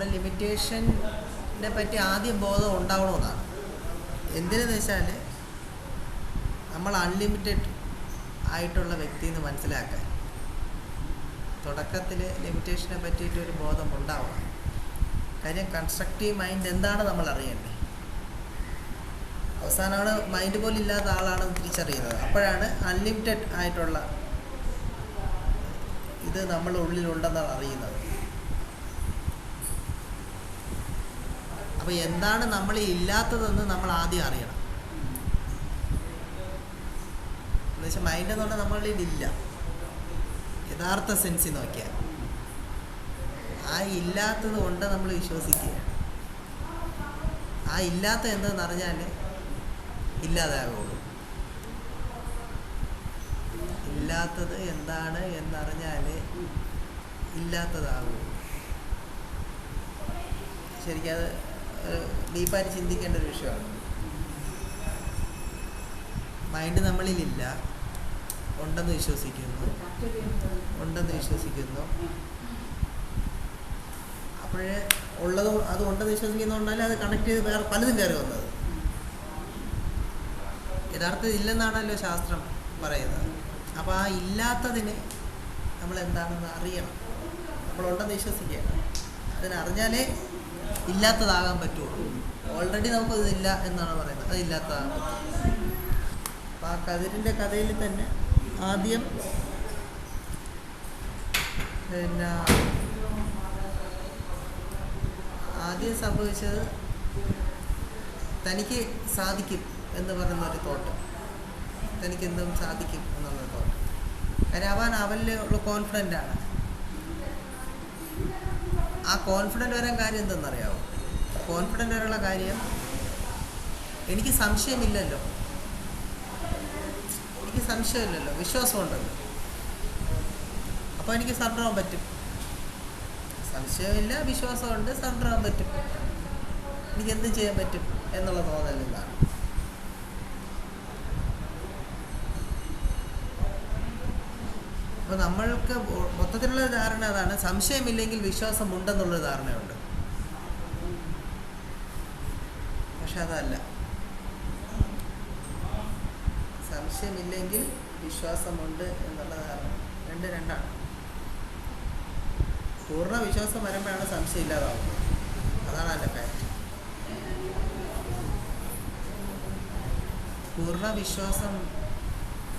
നമ്മുടെ ലിമിറ്റേഷനെ പറ്റി ആദ്യം ബോധം ഉണ്ടാവണമെന്നാണ്. എന്തിനെന്ന് വെച്ചാൽ നമ്മൾ അൺലിമിറ്റഡ് ആയിട്ടുള്ള വ്യക്തി എന്ന് മനസ്സിലാക്കാൻ തുടക്കത്തിൽ ലിമിറ്റേഷനെ പറ്റിയിട്ടൊരു ബോധം ഉണ്ടാവണം. കാര്യം കൺസ്ട്രക്റ്റീവ് മൈൻഡ് എന്താണ് നമ്മൾ അറിയേണ്ടത്. അവസാനമാണ് മൈൻഡ് പോലും ഇല്ലാത്ത ആളാണ് തിരിച്ചറിയുന്നത്. അപ്പോഴാണ് അൺലിമിറ്റഡ് ആയിട്ടുള്ള ഇത് നമ്മുടെ ഉള്ളിലുണ്ടെന്നാണ് അറിയുന്നത്. അപ്പോൾ എന്താണ് നമ്മൾ ഇല്ലാത്തതെന്ന് നമ്മൾ ആദ്യം അറിയണം. എന്നുവെച്ചാൽ മൈൻഡ് എന്ന് പറഞ്ഞാൽ നമ്മളിൽ ഇല്ല. യഥാർത്ഥ സെൻസിൽ നോക്കിയാൽ ആ ഇല്ലാത്തത് കൊണ്ട് നമ്മൾ വിശ്വസിക്കുക. ആ ഇല്ലാത്ത എന്തെന്ന് അറിഞ്ഞാൽ ഇല്ലാതാകുള്ളൂ. ഇല്ലാത്തത് എന്താണ് എന്നറിഞ്ഞാൽ ഇല്ലാത്തതാകുള്ളൂ. ശരിക്കും അത് ഡീപ്പായിട്ട് ചിന്തിക്കേണ്ട ഒരു വിഷയമാണ്. മൈൻഡ് നമ്മളിലില്ല, ഉണ്ടെന്ന് വിശ്വസിക്കുന്നു. അപ്പോഴേ ഉള്ളത് അത് ഉണ്ടെന്ന് വിശ്വസിക്കുന്നതുകൊണ്ടല്ലേ അത് കണക്ട് ചെയ്ത് വേറെ പലതും കയറി വന്നത്. യഥാർത്ഥത്തിൽ ഇല്ലെന്നാണല്ലോ ശാസ്ത്രം പറയുന്നത്. അപ്പോൾ ആ ഇല്ലാത്തതിന് നമ്മൾ എന്താണെന്ന് അറിയണം. നമ്മളുണ്ടെന്ന് വിശ്വസിക്കുക. അതിനറിഞ്ഞാലേ ഇല്ലാത്തതാകാൻ പറ്റുള്ളൂ. ഓൾറെഡി നമുക്കതില്ല എന്നാണ് പറയുന്നത്. അത് ഇല്ലാത്തതാകാൻ പറ്റും. അപ്പോൾ ആ കതിരിൻ്റെ കഥയിൽ തന്നെ ആദ്യം സംഭവിച്ചത് തനിക്ക് സാധിക്കും എന്ന് പറയുന്നൊരു തോട്ട്. തനിക്കെന്തും സാധിക്കും എന്നുള്ളൊരു തോട്ട്. കാര്യം അവനിലുള്ള കോൺഫിഡൻ്റാണ്. ആ കോൺഫിഡൻ്റ് വരാൻ കാര്യം എന്തെന്നറിയാമോ? കോൺഫിഡൻ്റ് വരെയുള്ള കാര്യം എനിക്ക് സംശയമില്ലല്ലോ, വിശ്വാസമുണ്ടല്ലോ. അപ്പോൾ എനിക്ക് സറണ്ടർ ആവാൻ പറ്റും. സംശയമില്ല, വിശ്വാസമുണ്ട്, സറണ്ടർ ആവാൻ പറ്റും. എനിക്ക് എന്തും ചെയ്യാൻ പറ്റും എന്നുള്ള തോന്നൽ നിന്നാണ്. അപ്പോൾ നമ്മൾക്ക് മൊത്തത്തിലുള്ള ധാരണ അതാണ്. സംശയമില്ലെങ്കിൽ വിശ്വാസമുണ്ടെന്നുള്ളൊരു ധാരണയുണ്ട്. പക്ഷെ അതല്ല. സംശയമില്ലെങ്കിൽ വിശ്വാസമുണ്ട് എന്നുള്ള ധാരണ രണ്ടാണ്. പൂർണ്ണ വിശ്വാസം വരുമ്പോഴാണ് സംശയം ഇല്ലാതാവുന്നത്. അതാണ് അതിൻ്റെ ഫാക്ട്. പൂർണ്ണ വിശ്വാസം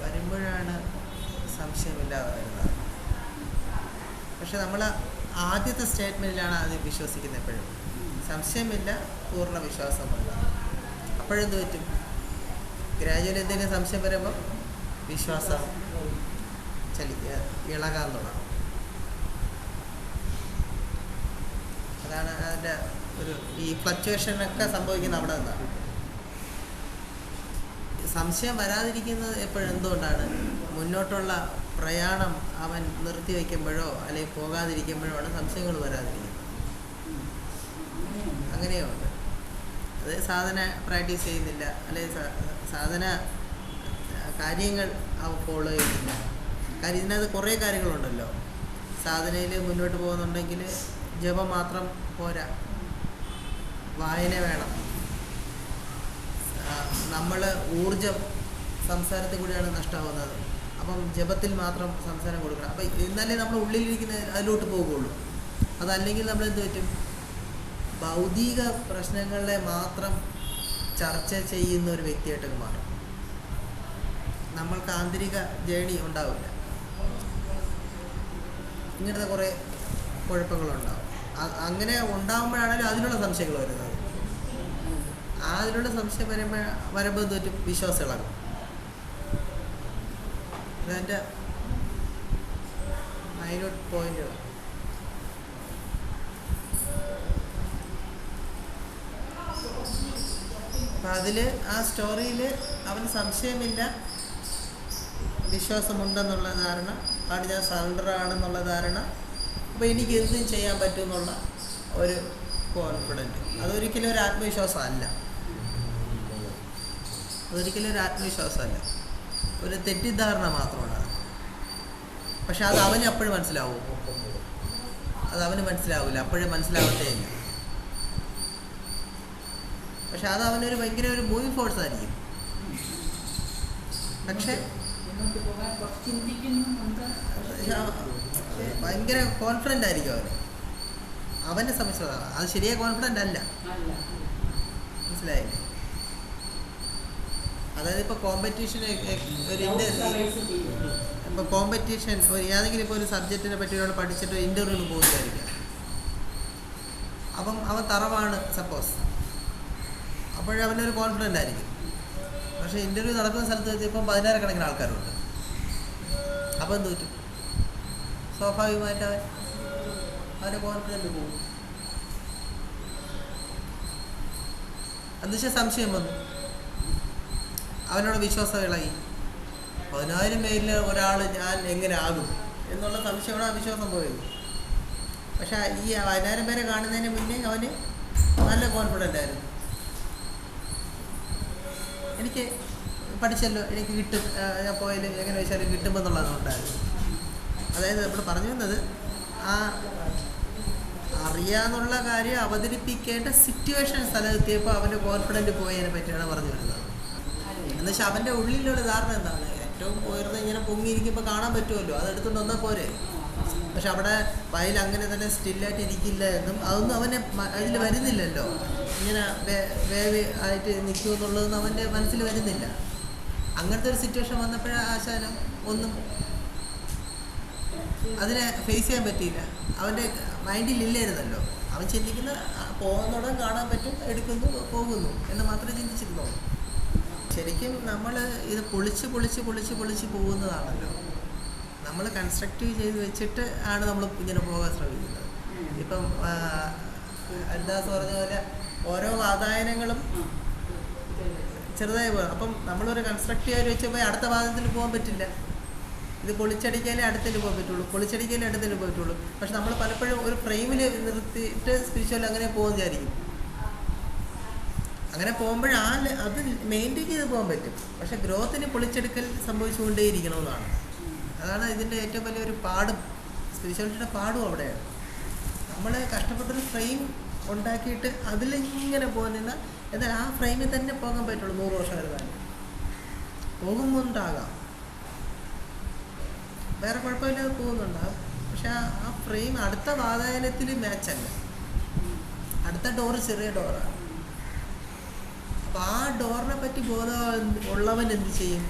വരുമ്പോഴാണ് സംശയമില്ലാതെ വരുന്നത്. പക്ഷെ നമ്മൾ ആദ്യത്തെ സ്റ്റേറ്റ്മെൻറ്റിലാണ് ആദ്യം വിശ്വസിക്കുന്നത്. എപ്പോഴും സംശയമില്ല, പൂർണ്ണ വിശ്വാസമുണ്ട്. അപ്പോഴെന്ത് പറ്റും? ഗ്രാജുവലി എന്തെങ്കിലും സംശയം വരുമ്പോൾ വിശ്വാസം ഇളകാൻ തുടങ്ങും. അതാണ് അതിൻ്റെ ഒരു ഈ ഫ്ലക്ച്വേഷനൊക്കെ സംഭവിക്കുന്നത് അവിടെ നിന്നാണ്. സംശയം വരാതിരിക്കുന്നത് എപ്പോഴും എന്തുകൊണ്ടാണ്? മുന്നോട്ടുള്ള പ്രയാണം അവൻ നിർത്തിവെക്കുമ്പോഴോ അല്ലെങ്കിൽ പോകാതിരിക്കുമ്പോഴോ ആണ് സംശയങ്ങൾ വരാതിരിക്കുന്നത്. അങ്ങനെയുണ്ട്. അത് സാധന പ്രാക്ടീസ് ചെയ്യുന്നില്ല, അല്ലെങ്കിൽ സാധന കാര്യങ്ങൾ അവ ഫോളോ ചെയ്യുന്നില്ല. കാര്യം ഇതിനകത്ത് കുറേ കാര്യങ്ങളുണ്ടല്ലോ. സാധനയിൽ മുന്നോട്ട് പോകുന്നുണ്ടെങ്കിൽ ജപം മാത്രം പോരാ, വായന വേണം. നമ്മൾ ഊർജം സംസാരത്തിൽ കൂടിയാണ് നഷ്ടമാകുന്നത്. അപ്പം ജപത്തിൽ മാത്രം സംസാരം കൊടുക്കണം. അപ്പം എന്നാലേ നമ്മൾ ഉള്ളിലിരിക്കുന്ന അതിലോട്ട് പോകുള്ളൂ. അതല്ലെങ്കിൽ നമ്മൾ എന്ത് പറ്റും? ഭൗതിക പ്രശ്നങ്ങളെ മാത്രം ചർച്ച ചെയ്യുന്ന ഒരു വ്യക്തിയായിട്ട് മാറും. നമ്മൾക്ക് ആന്തരിക ജേണി ഉണ്ടാവില്ല. ഇങ്ങനത്തെ കുറേ കുഴപ്പങ്ങളുണ്ടാവും. അങ്ങനെ ഉണ്ടാകുമ്പോഴാണെങ്കിലും അതിനുള്ള സംശയങ്ങൾ വരുന്നത്. അതിലുള്ള സംശയം വരുമ്പോൾ എന്ത് പറ്റും? വിശ്വാസം ഇളകും. അതെൻ്റെ മൈന്യൂട്ട് പോയിന്റ്. അപ്പം അതിൽ ആ സ്റ്റോറിയിൽ അവന് സംശയമില്ല, വിശ്വാസമുണ്ടെന്നുള്ള ധാരണ, ആണ് ഞാൻ സറണ്ടർ ആണെന്നുള്ള ധാരണ. അപ്പോൾ എനിക്ക് എന്തും ചെയ്യാൻ പറ്റുമെന്നുള്ള ഒരു കോൺഫിഡൻറ്റ്. അതൊരിക്കലും ഒരു ആത്മവിശ്വാസമല്ല. ഒരു തെറ്റിദ്ധാരണ മാത്രമാണ്. പക്ഷെ അത് അവന് അപ്പോഴും മനസ്സിലാവും. അത് അവന് മനസ്സിലാവില്ല. അപ്പോഴും മനസ്സിലാവത്തേ ഇല്ല. പക്ഷെ അത് അവനൊരു ഭയങ്കര ഒരു മൂവിങ് ഫോഴ്സ് ആയിരിക്കും. പക്ഷെ ഭയങ്കര കോൺഫിഡൻ്റ് ആയിരിക്കും അവനെ സംബന്ധിച്ചതാണ്. അത് ശരിയായ കോൺഫിഡൻ്റ് അല്ല, മനസ്സിലായില്ലേ? അതായത് ഇപ്പോൾ കോമ്പറ്റീഷൻ ഇപ്പോൾ കോമ്പറ്റീഷൻ ഏതെങ്കിലും ഇപ്പോൾ ഒരു സബ്ജക്റ്റിനെ പറ്റി ഒരാൾ പഠിച്ചിട്ട് ഇൻ്റർവ്യൂവിന് പോകുന്നതായിരിക്കാം. അപ്പം അവൻ തറവാണ് സപ്പോസ്, അപ്പോഴവനൊരു കോൺഫിഡൻ്റ് ആയിരിക്കും. പക്ഷേ ഇൻ്റർവ്യൂ നടക്കുന്ന സ്ഥലത്ത് വെച്ചപ്പോൾ 16,000 ആൾക്കാരുണ്ട്. അപ്പോൾ എന്ത് പറ്റും? സ്വാഭാവികമായിട്ട് അവൻ്റെ കോൺഫിഡൻറ്റ് പോകും. എന്നുവെച്ചാൽ സംശയം വന്നു, അവനോട് വിശ്വാസം ഇളകി. 10,000 പേരിൽ ഒരാൾ ഞാൻ എങ്ങനെ ആകും എന്നുള്ള സംശയമാണ് ആ വിശ്വാസം പോയത്. പക്ഷേ ഈ 10,000 പേരെ കാണുന്നതിന് മുന്നേ അവന് നല്ല കോൺഫിഡൻ്റ് ആയിരുന്നു. എനിക്ക് പഠിച്ചല്ലോ, എനിക്ക് കിട്ടും, ഞാൻ പോയാൽ എങ്ങനെ വെച്ചാലും കിട്ടുമെന്നുള്ളതുകൊണ്ടായിരുന്നു. അതായത് നമ്മൾ പറഞ്ഞു വന്നത് ആ അറിയാന്നുള്ള കാര്യം അവതരിപ്പിക്കേണ്ട സിറ്റുവേഷൻ സ്ഥലത്തെത്തിയപ്പോൾ അവൻ്റെ കോൺഫിഡൻറ്റ് പോയതിനെ പറ്റിയാണ് പറഞ്ഞു വരുന്നത്. എന്നുവെച്ചാൽ അവൻ്റെ ഉള്ളിലുള്ള ധാരണ എന്താണ്? ഏറ്റവും ഉയർന്ന് ഇങ്ങനെ പൊങ്ങിയിരിക്കുമ്പോൾ കാണാൻ പറ്റുമല്ലോ, അതെടുത്തുകൊണ്ട് വന്നാൽ പോരെ. പക്ഷെ അവിടെ വയൽ അങ്ങനെ തന്നെ സ്റ്റില്ലായിട്ട് ഇരിക്കില്ല എന്നും അതൊന്നും അവനെ അതിൽ വരുന്നില്ലല്ലോ. ഇങ്ങനെ വേവ് ആയിട്ട് നിൽക്കുമെന്നുള്ളതൊന്നും അവൻ്റെ മനസ്സിൽ വരുന്നില്ല. അങ്ങനത്തെ ഒരു സിറ്റുവേഷൻ വന്നപ്പോഴേ ആശാനം ഒന്നും അതിനെ ഫേസ് ചെയ്യാൻ പറ്റിയില്ല. അവൻ്റെ മൈൻഡിലില്ലായിരുന്നല്ലോ. അവൻ ചിന്തിക്കുന്ന പോകുന്നോടെ കാണാൻ പറ്റും, എടുക്കുന്നു, പോകുന്നു എന്ന് മാത്രമേ ചിന്തിച്ചിരുന്നുള്ളൂ. ശരിക്കും നമ്മൾ ഇത് പൊളിച്ച് പോകുന്നതാണല്ലോ. നമ്മൾ കൺസ്ട്രക്റ്റീവ് ചെയ്ത് വെച്ചിട്ട് ആണ് നമ്മൾ ഇങ്ങനെ പോകാൻ ശ്രമിക്കുന്നത്. ഇപ്പം എന്താന്ന് പറഞ്ഞ പോലെ ഓരോ വാതായനങ്ങളും ചെറുതായി പോകും. അപ്പം നമ്മളൊരു കൺസ്ട്രക്റ്റീവ് വെച്ച് പോയി അടുത്ത വാദത്തിൽ പോകാൻ പറ്റില്ല. ഇത് പൊളിച്ചടിക്കാനേ അടുത്തേക്ക് പോകാൻ പറ്റുള്ളൂ, പൊളിച്ചടിക്കാനേ അടുത്തേക്ക് പോകാൻ പറ്റുള്ളൂ. പക്ഷെ നമ്മൾ പലപ്പോഴും ഒരു ഫ്രെയിമിൽ നിർത്തിയിട്ട് സ്പിരിച്വൽ അങ്ങനെ പോകുന്നതായിരിക്കും. അങ്ങനെ പോകുമ്പോൾ അത് മെയിൻറ്റെയിൻ ചെയ്ത് പോകാൻ പറ്റും. പക്ഷെ ഗ്രോത്തിന് പൊളിച്ചെടുക്കൽ സംഭവിച്ചുകൊണ്ടേയിരിക്കണമെന്നാണ്. അതാണ് ഇതിൻ്റെ ഏറ്റവും വലിയൊരു പാടും, സ്പിരിച്വാലിറ്റിയുടെ പാടും അവിടെയാണ്. നമ്മൾ കഷ്ടപ്പെട്ടൊരു ഫ്രെയിം ഉണ്ടാക്കിയിട്ട് അതിലിങ്ങനെ പോകുന്ന, എന്നാൽ ആ ഫ്രെയിമിൽ തന്നെ പോകാൻ പറ്റുള്ളൂ. 100 വർഷം വരുവാൻ പോകുന്നുണ്ടാകാം, വേറെ കുഴപ്പമില്ലാതെ പോകുന്നുണ്ടാകും. പക്ഷെ ആ ഫ്രെയിം അടുത്ത വാതായനത്തിൽ മാച്ചല്ല. അടുത്ത ഡോറ് ചെറിയ ഡോറാണ്. അപ്പോൾ ആ ഡോറിനെ പറ്റി ബോധം ഉള്ളവൻ എന്ത് ചെയ്യും?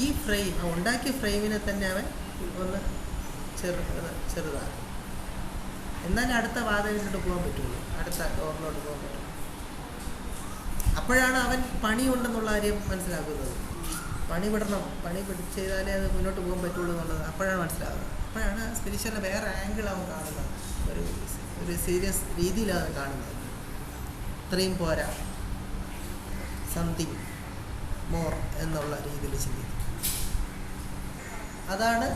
ഈ ഫ്രെയിം ഉണ്ടാക്കിയ ഫ്രെയിമിനെ തന്നെ അവൻ ഒന്ന് ചെറുതാണ്. എന്നാലും അടുത്ത വാതിലിലോട്ട് പോകാൻ പറ്റുള്ളൂ, അടുത്ത ഡോറിലോട്ട് പോകാൻ പറ്റുള്ളൂ. അപ്പോഴാണ് അവൻ പണിയുണ്ടെന്നുള്ള കാര്യം മനസ്സിലാക്കുന്നത്. പണി വിടണം, പണി ചെയ്താലേ അത് മുന്നോട്ട് പോകാൻ പറ്റുള്ളൂ എന്നുള്ളത് അപ്പോഴാണ് മനസ്സിലാകുന്നത്. അപ്പോഴാണ് സ്പിരിച്വലിൻ്റെ വേറെ ആംഗിൾ അവൻ കാണുന്നത്, ഒരു സീരിയസ് രീതിയിലാണ് കാണുന്നത്. ഇത്രയും പോരാ, സംതിങ് മോർ എന്നുള്ള രീതിയിൽ ചിന്തിക്കും. അതാണ്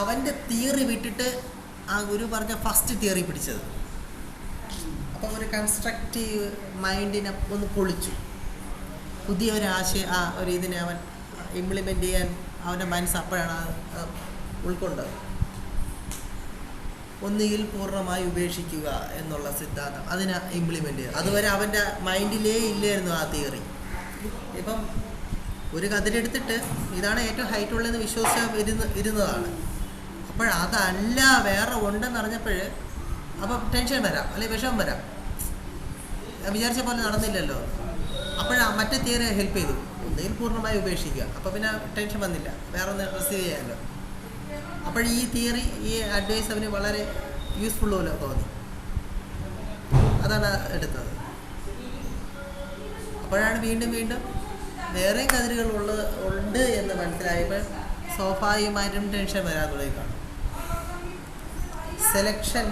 അവൻ്റെ തിയറി വിട്ടിട്ട് ആ ഗുരു പറഞ്ഞ ഫസ്റ്റ് തിയറി പിടിച്ചത്. അപ്പം ഒരു കൺസ്ട്രക്റ്റീവ് മൈൻഡിനെ ഒന്ന് പൊളിച്ചു, പുതിയ ഒരു ഇതിനെ അവൻ ഇംപ്ലിമെൻ്റ് ചെയ്യാൻ അവൻ്റെ മനസ്സ് അപ്പോഴാണ് ഉൾക്കൊണ്ടത്. ഒന്നുകിൽ പൂർണ്ണമായി ഉപേക്ഷിക്കുക എന്നുള്ള സിദ്ധാന്തം അതിനെ ഇംപ്ലിമെൻ്റ് ചെയ്യുക. അതുവരെ അവൻ്റെ മൈൻഡിലേ ഇല്ലായിരുന്നു ആ തിയറി. ഇപ്പം ഒരു കതിരെടുത്തിട്ട് ഇതാണ് ഏറ്റവും ഹൈറ്റുള്ളതെന്ന് വിശ്വസിച്ച് ഇരുന്നതാണ്. അപ്പോഴതല്ല വേറെ ഉണ്ടെന്നറിഞ്ഞപ്പോൾ അപ്പം ടെൻഷൻ വരാം, അല്ലെങ്കിൽ വിഷമം വരാം, വിചാരിച്ച പോലെ നടന്നില്ലല്ലോ. മറ്റേ തിയറി ഹെൽപ്പ് ചെയ്തു, ഒന്നുകിൽ പൂർണ്ണമായി ഉപേക്ഷിക്കുക. അപ്പോൾ പിന്നെ ടെൻഷൻ വന്നില്ല, വേറെ ഒന്ന് റിസീവ് ചെയ്യാമല്ലോ. അപ്പോൾ ഈ തിയറി, ഈ അഡ്വൈസ് അവന് വളരെ യൂസ്ഫുൾ പോലെ തോന്നി. അതാണ് എടുത്തത്. അപ്പോഴാണ് വീണ്ടും വേറെയും കതിരുകൾ ഉണ്ട് എന്ന് മനസ്സിലായപ്പോൾ സ്വാഭാവികമായിട്ടും ടെൻഷൻ വരാൻ തുടങ്ങിയാണ്. സെലക്ഷൻ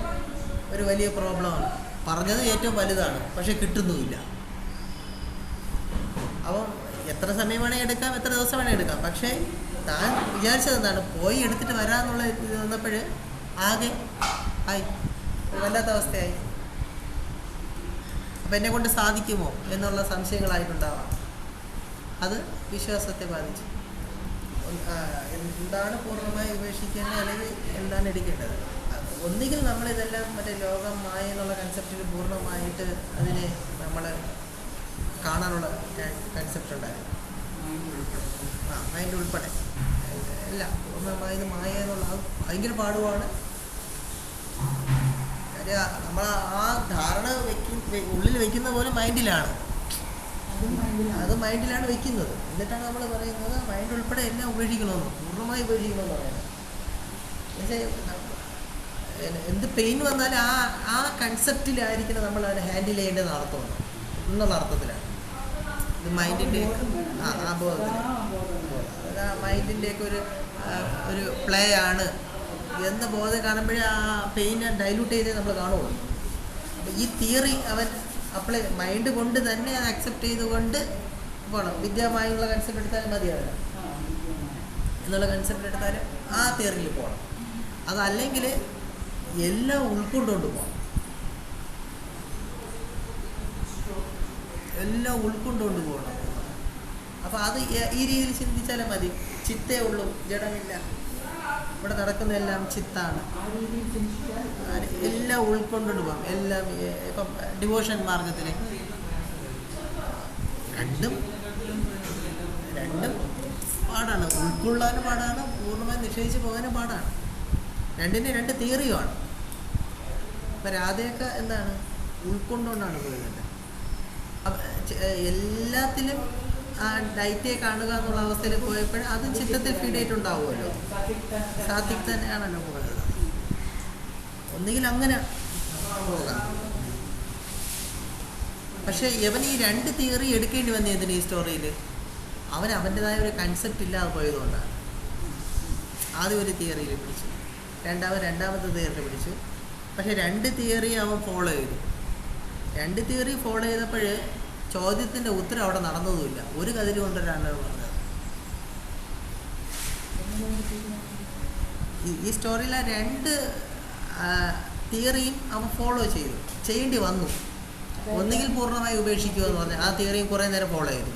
ഒരു വലിയ പ്രോബ്ലമാണ്. പറഞ്ഞത് ഏറ്റവും വലുതാണ്, പക്ഷെ കിട്ടുന്നുമില്ല. അപ്പം എത്ര സമയം വേണമെങ്കിൽ എടുക്കാം, എത്ര ദിവസം വേണമെങ്കിൽ എടുക്കാം. പക്ഷേ താൻ വിചാരിച്ചത് എന്താണ്? പോയി എടുത്തിട്ട് വരാമെന്നുള്ള ഇത് വന്നപ്പോൾ ആകെ വല്ലാത്ത അവസ്ഥയായി. അപ്പം എന്നെ കൊണ്ട് സാധിക്കുമോ എന്നുള്ള സംശയങ്ങളായിട്ടുണ്ടാവാം. അത് വിശ്വാസത്തെ ബാധിച്ചു. എന്താണ് പൂർണ്ണമായി ഉപേക്ഷിക്കേണ്ടത്, അല്ലെങ്കിൽ എന്താണ് എടുക്കേണ്ടത്? ഒന്നുകിൽ നമ്മളിതെല്ലാം മറ്റേ ലോകം മായ എന്നുള്ള കൺസെപ്റ്റിൽ പൂർണ്ണമായിട്ട് അതിനെ നമ്മൾ കാണാനുള്ള കൺസെപ്റ്റ് ഉണ്ടായിരുന്നു. മൈൻഡ് ഉൾപ്പെടെ എല്ലാം പൂർണ്ണമായത് മായ എന്നുള്ള അത് ഭയങ്കര പാടുമാണ്. നമ്മൾ ആ ധാരണ ഉള്ളിൽ വെക്കുന്ന പോലെ മൈൻഡിലാണ്, അത് മൈൻഡിലാണ് വെക്കുന്നത്. എന്നിട്ടാണ് നമ്മൾ പറയുന്നത് മൈൻഡ് ഉൾപ്പെടെ എല്ലാം ഉപേക്ഷിക്കണമെന്ന്, പൂർണ്ണമായി ഉപേക്ഷിക്കണമെന്ന് പറയുന്നത്. എന്ത് പെയിൻ വന്നാലും ആ കൺസെപ്റ്റിലായിരിക്കണം നമ്മൾ അതിനെ ഹാൻഡിൽ ചെയ്യേണ്ടത് അർത്ഥമുണ്ട് എന്നുള്ള അർത്ഥത്തിലാണ്. ഇത് മൈൻഡിൻ്റെ ആ ബോധത്തിൽ അത് ആ മൈൻഡിൻ്റെയൊക്കെ ഒരു പ്ലേ ആണ് എന്ന ബോധം കാണുമ്പോഴേ ആ പെയിനെ ഡൈല്യൂട്ട് ചെയ്തേ നമ്മൾ കാണുള്ളൂ. അപ്പോൾ ഈ തിയറി അവൻ അപ്ലൈ മൈൻഡ് കൊണ്ട് തന്നെ അത് അക്സെപ്റ്റ് ചെയ്തുകൊണ്ട് പോകണം. വിദ്യാമായുള്ള കൺസെപ്റ്റ് എടുത്താലും മതിയാവില്ല എന്നുള്ള കൺസെപ്റ്റ് എടുത്താലും ആ തിയറിയിൽ പോകണം. അതല്ലെങ്കിൽ എല്ലാം ഉൾക്കൊണ്ടുകൊണ്ട് പോകണം, എല്ലാം ഉൾക്കൊണ്ടുകൊണ്ട് പോകണം. അപ്പോൾ അത് ഈ രീതിയിൽ ചിന്തിച്ചാലേ മതി. ചിത്തേ ഉള്ളൂ, ജഡമില്ല. ഇവിടെ നടക്കുന്നതെല്ലാം ചിത്താണ്. എല്ലാം ഉൾക്കൊണ്ടുകൊണ്ട് പോകാം. എല്ലാം ഇപ്പം ഡിവോഷൻ മാർഗത്തിൽ രണ്ടും പാടാണ്. ഉൾക്കൊള്ളാനും പാടാണ്, പൂർണ്ണമായി നിഷേധിച്ച് പോകാനും പാടാണ്. രണ്ടിന് രണ്ട് തിയറിയുമാണ്. ഇപ്പം രാധയൊക്കെ എന്താണ് ഉൾക്കൊണ്ടുകൊണ്ടാണ് പോയത്. എല്ലാത്തിലും ആ ഡയറ്റെ കാണുക എന്നുള്ള അവസ്ഥയിൽ പോയപ്പോൾ അത് ചിത്രത്തിൽ ഫീഡ് ആയിട്ടുണ്ടാവുമല്ലോ. സാത്വിക് തന്നെയാണല്ലോ പോയത്. ഒന്നുകിൽ അങ്ങനെ പോകാം. പക്ഷേ ഇവൻ ഈ രണ്ട് തിയറി എടുക്കേണ്ടി വന്നതിന് ഈ സ്റ്റോറിയിൽ അവൻ്റെതായ ഒരു കൺസെപ്റ്റ് ഇല്ലാതെ പോയതുകൊണ്ടാണ്. ആദ്യം ഒരു തിയറിയിൽ പിടിച്ചു, രണ്ടാമത്തെ തിയറിയിൽ പിടിച്ചു. പക്ഷേ രണ്ട് തിയറി അവൻ ഫോളോ ചെയ്തു. രണ്ട് തിയറി ഫോളോ ചെയ്തപ്പോൾ ചോദ്യത്തിൻ്റെ ഉത്തരം അവിടെ നടന്നതുമില്ല. ഒരു കതിര് കൊണ്ടൊരാണ് പറഞ്ഞത്. ഈ സ്റ്റോറിയിലെ രണ്ട് തിയറിയും അവൻ ഫോളോ ചെയ്യേണ്ടി വന്നു. ഒന്നുകിൽ പൂർണ്ണമായി ഉപേക്ഷിക്കുക എന്ന് പറഞ്ഞാൽ ആ തിയറിയും കുറേ നേരം ഫോളോ ചെയ്തു.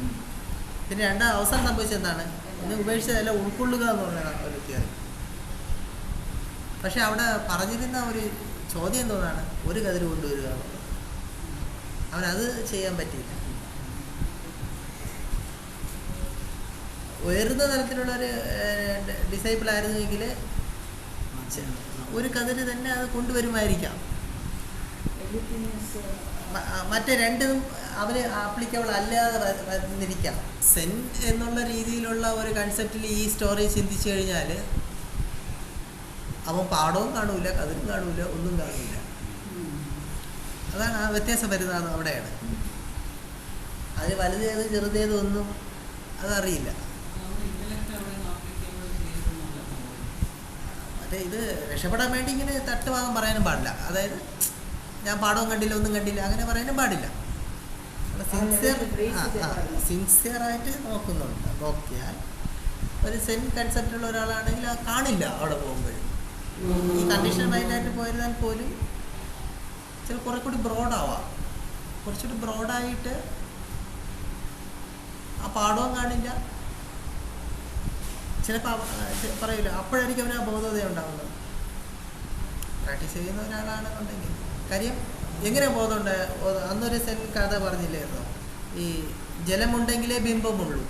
പിന്നെ അവസാനം സംഭവിച്ചത് എന്താണ്? ഒന്ന് ഉപേക്ഷിച്ചതല്ല, ഉൾക്കൊള്ളുക എന്ന് പറഞ്ഞ ഒരു തിയറി. പക്ഷെ അവിടെ പറഞ്ഞിരുന്ന ഒരു ചോദ്യം എന്തോന്നാണ്? ഒരു കതിര് കൊണ്ടുവരിക എന്നുള്ളത്. അവനത് ചെയ്യാൻ പറ്റിയില്ല. ഉയർന്ന തലത്തിലുള്ളൊരു ഡിസൈപ്പിൾ ആയിരുന്നെങ്കിൽ ഒരു കതിര് തന്നെ അത് കൊണ്ടുവരുമായിരിക്കാം. മറ്റേ രണ്ടും അവന് ആപ്ലിക്കബിൾ അല്ലാതെ വന്നിരിക്കാം. സെൻ എന്നുള്ള രീതിയിലുള്ള ഒരു കൺസെപ്റ്റിൽ ഈ സ്റ്റോറി ചിന്തിച്ചു കഴിഞ്ഞാൽ അവൻ പാടവും കാണൂല, കതിരും കാണൂല, ഒന്നും കാണൂല. അതാണ് ആ വ്യത്യാസം വരുന്നത്. അവിടെയാണ് അത് വലുതേത് ചെറുതേതും ഒന്നും അതറിയില്ല. മറ്റേ ഇത് രക്ഷപ്പെടാൻ വേണ്ടി ഇങ്ങനെ തട്ടുവാദം പറയാനും പാടില്ല. അതായത് ഞാൻ പാടവും കണ്ടില്ല, ഒന്നും കണ്ടില്ല, അങ്ങനെ പറയാനും പാടില്ല. സിൻസിയറായിട്ട് നോക്കിയാൽ ഒരു സെൻ കൺസെപ്റ്റുള്ള ഒരാളാണെങ്കിൽ അത് കാണില്ല. അവിടെ പോകുമ്പോഴും ഈ കണ്ടീഷൻ മൈൻഡായിട്ട് പോയിരുന്നാൽ പോലും ചില കുറെ കൂടി ബ്രോഡാവാം. കുറച്ചുകൂടി ബ്രോഡായിട്ട് ആ പാടവും കാണില്ല, ചിലപ്പോൾ പറയില്ല. അപ്പോഴായിരിക്കും അവന് ആ ബോധോദയം ഉണ്ടാകുന്നത്. പ്രാക്ടീസ് ചെയ്യുന്ന ഒരാളാണെന്നുണ്ടെങ്കിൽ കാര്യം എങ്ങനെ ബോധമുണ്ട്? അന്നൊരു സെൻ കഥ പറഞ്ഞില്ലായിരുന്നോ? ഈ ജലമുണ്ടെങ്കിലേ ബിംബമുള്ളൂ.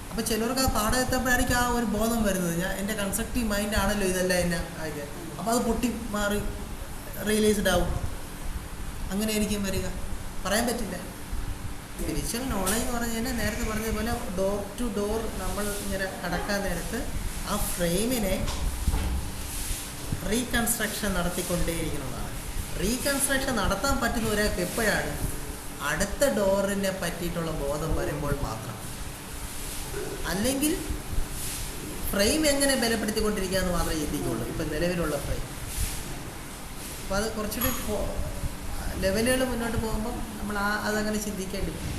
അപ്പോൾ ചിലർക്ക് ആ പാഠം എത്തുമ്പോഴായിരിക്കും ആ ഒരു ബോധം വരുന്നത്. എൻ്റെ കൺസ്ട്രക്റ്റീവ് മൈൻഡാണല്ലോ ഇതെല്ലാം എന്നെ ആയിട്ട്. അപ്പോൾ അത് പൊട്ടി മാറി റിയലൈസ്ഡ് ആവും. അങ്ങനെ ആയിരിക്കും വരിക, പറയാൻ പറ്റില്ല. സ്പിരിച്വൽ നോളജ് എന്ന് പറഞ്ഞു കഴിഞ്ഞാൽ നേരത്തെ പറഞ്ഞതുപോലെ ഡോർ ടു ഡോർ നമ്മൾ ഇങ്ങനെ കടക്കാൻ നേരത്ത് ആ ഫ്രെയിമിനെ റീകൺസ്ട്രക്ഷൻ നടത്തിക്കൊണ്ടേയിരിക്കുന്നതാണ്. റീകൺസ്ട്രക്ഷൻ നടത്താൻ പറ്റുന്ന ഒരാൾക്ക് എപ്പോഴാണ്? അടുത്ത ഡോറിനെ പറ്റിയിട്ടുള്ള ബോധം വരുമ്പോൾ മാത്രം. അല്ലെങ്കിൽ ഫ്രെയിം എങ്ങനെ ബലപ്പെടുത്തിക്കൊണ്ടിരിക്കുക എന്ന് മാത്രമേ ചിന്തിക്കുള്ളൂ. ഇപ്പം നിലവിലുള്ള ഫ്രെയിം. അപ്പോൾ അത് കുറച്ചുകൂടി ലെവലുകൾ മുന്നോട്ട് പോകുമ്പം നമ്മൾ അതങ്ങനെ ചിന്തിക്കേണ്ടി വരും.